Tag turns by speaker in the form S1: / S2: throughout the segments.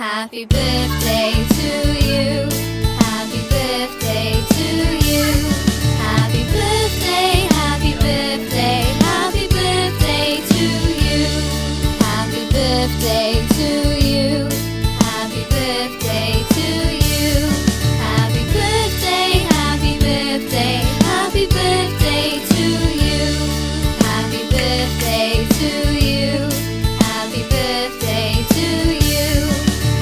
S1: Happy birthday to you. Happy birthday to you. Happy birthday, happy birthday, happy birthday to you. Happy birthday to you. Happy birthday to you. Happy birthday, happy birthday, happy birthday to you. Happy birthday to you. Happy birthday to you.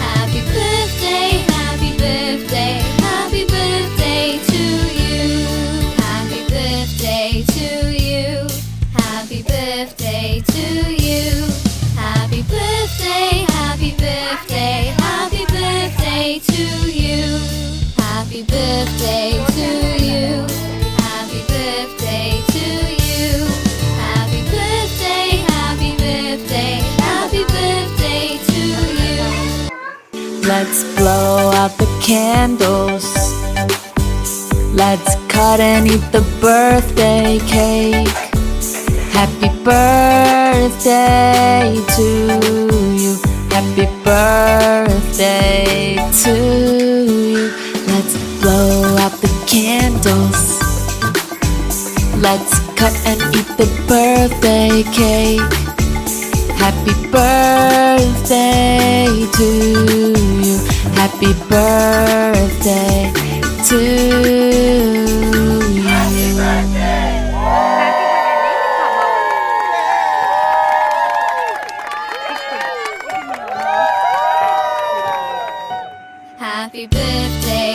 S1: Happy birthday, happy birthday, happy birthday to you. Happy birthday to you. Happy birthday to you. Happy birthday, happy birthday, happy birthday to you. Happy birthday to you. Happy birthday to you. Happy birthday, happy birthday, happy birthday to you.
S2: Let's blow out the candles. Let's cut and eat the birthday cake. Happy birthday to you. Happy birthday to you. Let's blow out the candles. Let's cut and eat the birthday cake. Happy birthday to you. Happy birthday to you.
S1: Happy birthday